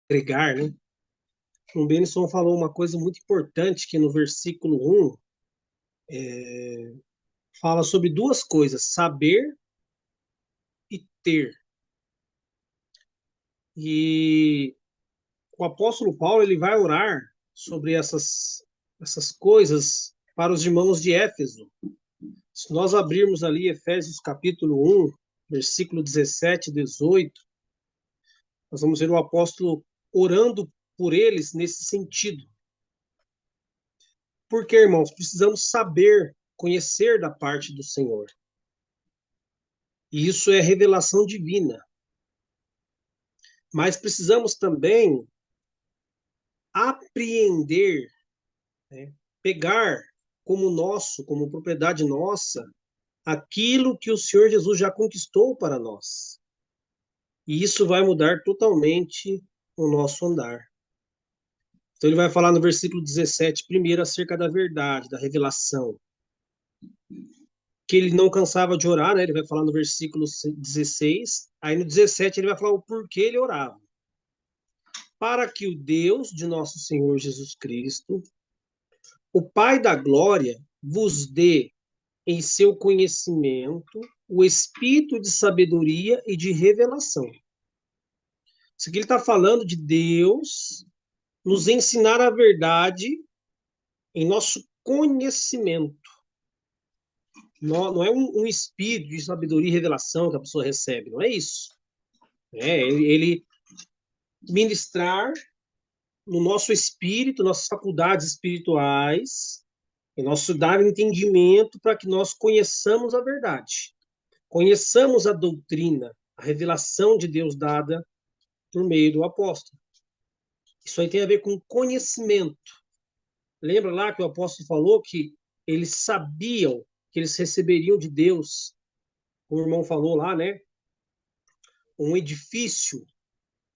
agregar, né? O Benison falou uma coisa muito importante que no versículo 1 fala sobre duas coisas, saber e ter. E o apóstolo Paulo ele vai orar sobre essas coisas para os irmãos de Éfeso. Se nós abrirmos ali Efésios capítulo 1, versículo 17 e 18, nós vamos ver o apóstolo orando por eles nesse sentido. Porque, irmãos, precisamos saber, conhecer da parte do Senhor. E isso é revelação divina. Mas precisamos também apreender, né, pegar como nosso, como propriedade nossa, aquilo que o Senhor Jesus já conquistou para nós. E isso vai mudar totalmente o nosso andar. Então ele vai falar no versículo 17, primeiro, acerca da verdade, da revelação. Que ele não cansava de orar, né? Ele vai falar no versículo 16. Aí no 17 ele vai falar o porquê ele orava. Para que o Deus de nosso Senhor Jesus Cristo, o Pai da glória, vos dê em seu conhecimento o espírito de sabedoria e de revelação. Isso aqui ele está falando de Deus nos ensinar a verdade em nosso conhecimento. Não é um espírito de sabedoria e revelação que a pessoa recebe, não é isso. Ele ministrar no nosso espírito, nossas faculdades espirituais, e nosso dar entendimento para que nós conheçamos a verdade, conheçamos a doutrina, a revelação de Deus dada por meio do apóstolo. Isso aí tem a ver com conhecimento. Lembra lá que o apóstolo falou que eles sabiam que eles receberiam de Deus, como o irmão falou lá, né? Um edifício,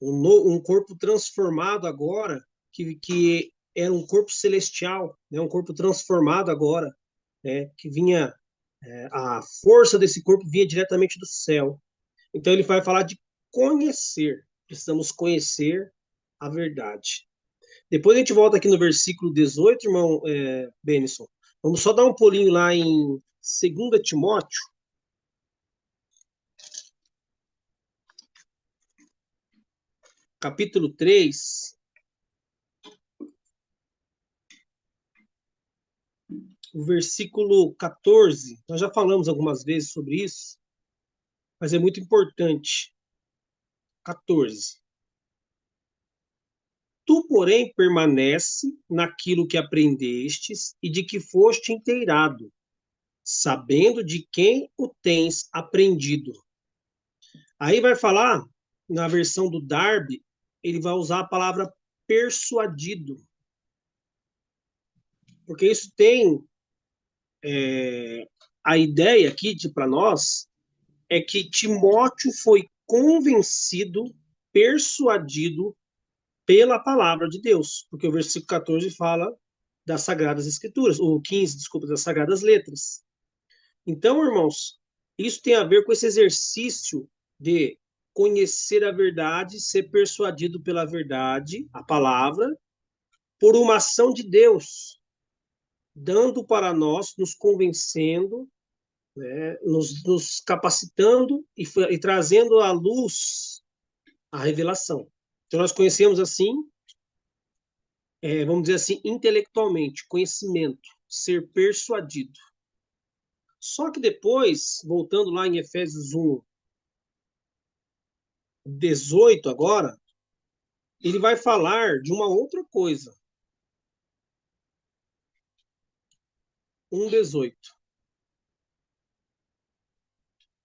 um corpo transformado agora, que era um corpo celestial, né? Um corpo transformado agora, né? Que vinha, a força desse corpo vinha diretamente do céu. Então ele vai falar de conhecer. Precisamos conhecer a verdade. Depois a gente volta aqui no versículo 18, irmão Benison. Vamos só dar um pulinho lá em 2 Timóteo, capítulo 3, o versículo 14. Nós já falamos algumas vezes sobre isso, mas é muito importante. 14. Tu, porém, permanece naquilo que aprendestes e de que foste inteirado, sabendo de quem o tens aprendido. Aí vai falar, na versão do Darby, ele vai usar a palavra persuadido, porque isso tem a ideia aqui para nós é que Timóteo foi convencido, persuadido pela palavra de Deus, porque o versículo 14 fala das Sagradas Escrituras, ou 15, desculpa, das Sagradas Letras. Então, irmãos, isso tem a ver com esse exercício de conhecer a verdade, ser persuadido pela verdade, a palavra, por uma ação de Deus, dando para nós, nos convencendo, né, nos capacitando e trazendo à luz a revelação. Então, nós conhecemos assim, vamos dizer assim, intelectualmente, conhecimento, ser persuadido. Só que depois, voltando lá em Efésios 1, 18 agora, ele vai falar de uma outra coisa. 1:18.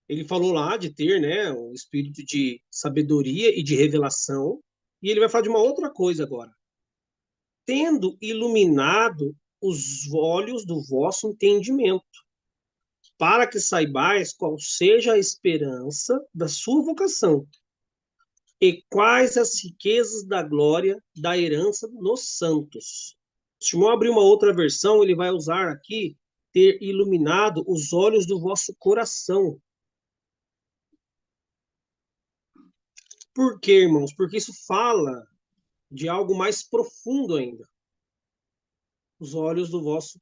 Ele falou lá de ter, né, o espírito de sabedoria e de revelação, e ele vai falar de uma outra coisa agora. Tendo iluminado os olhos do vosso entendimento, para que saibais qual seja a esperança da sua vocação e quais as riquezas da glória da herança nos santos. Se o irmão abrir uma outra versão, ele vai usar aqui ter iluminado os olhos do vosso coração. Por quê, irmãos? Porque isso fala de algo mais profundo ainda. Os olhos do vosso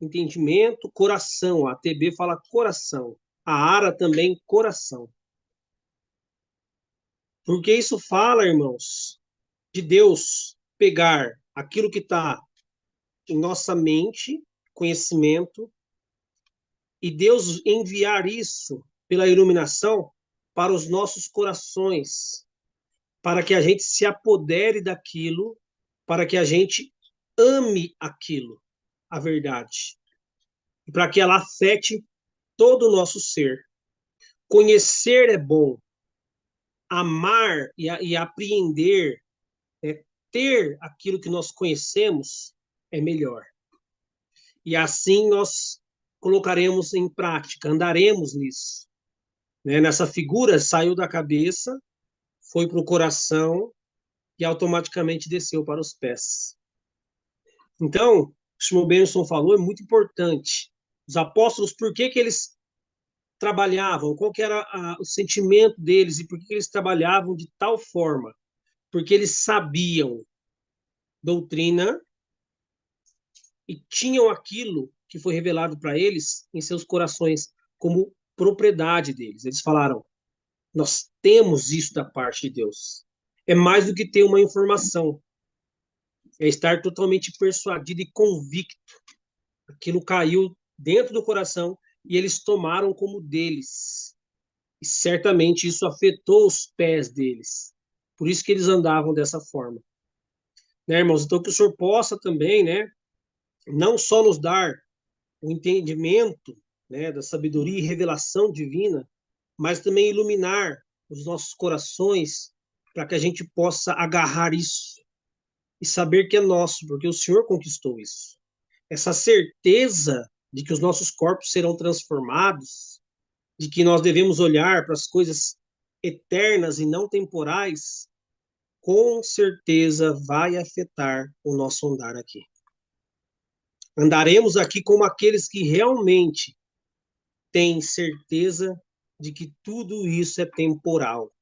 entendimento, coração. A TB fala coração. A ARA também coração. Porque isso fala, irmãos, de Deus pegar aquilo que está em nossa mente, conhecimento, e Deus enviar isso pela iluminação para os nossos corações, para que a gente se apodere daquilo, para que a gente ame aquilo, a verdade, e para que ela afete todo o nosso ser. Conhecer é bom, amar e apreender, ter aquilo que nós conhecemos é melhor. E assim nós colocaremos em prática, andaremos nisso. Né? Nessa figura, saiu da cabeça, foi para o coração e automaticamente desceu para os pés. Então, o Shimon Benson falou, é muito importante. Os apóstolos, por que eles trabalhavam? Qual que era o sentimento deles e por que eles trabalhavam de tal forma? Porque eles sabiam doutrina e tinham aquilo que foi revelado para eles em seus corações como propriedade deles. Eles falaram: nós temos isso da parte de Deus. É mais do que ter uma informação, é estar totalmente persuadido e convicto. Aquilo caiu dentro do coração e eles tomaram como deles. E certamente isso afetou os pés deles. Por isso que eles andavam dessa forma. Né, irmãos? Então que o Senhor possa também, né, não só nos dar o entendimento, né, da sabedoria e revelação divina, mas também iluminar os nossos corações para que a gente possa agarrar isso e saber que é nosso, porque o Senhor conquistou isso. Essa certeza de que os nossos corpos serão transformados, de que nós devemos olhar para as coisas eternas e não temporais, com certeza vai afetar o nosso andar aqui. Andaremos aqui como aqueles que realmente têm certeza de que tudo isso é temporal.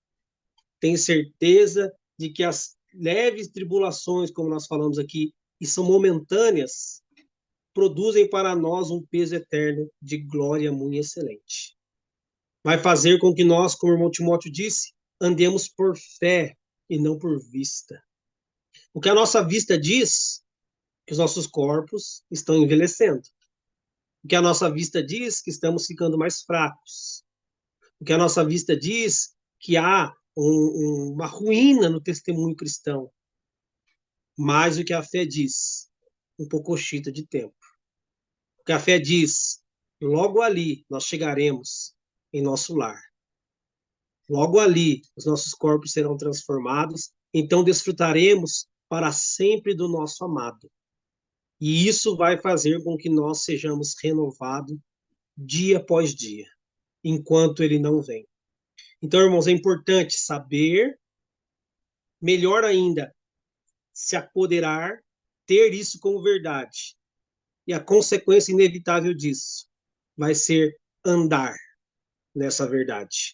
Tem certeza de que as leves tribulações, como nós falamos aqui, e são momentâneas, produzem para nós um peso eterno de glória muito excelente. Vai fazer com que nós, como o irmão Timóteo disse, andemos por fé e não por vista. O que a nossa vista diz, que os nossos corpos estão envelhecendo. O que a nossa vista diz, que estamos ficando mais fracos. O que a nossa vista diz, que há uma ruína no testemunho cristão. Mais o que a fé diz, um pocochito de tempo. O que a fé diz, logo ali nós chegaremos em nosso lar. Logo ali os nossos corpos serão transformados, então desfrutaremos para sempre do nosso amado. E isso vai fazer com que nós sejamos renovados dia após dia, enquanto ele não vem. Então, irmãos, é importante saber, melhor ainda, se apoderar, ter isso como verdade. E a consequência inevitável disso vai ser andar nessa verdade.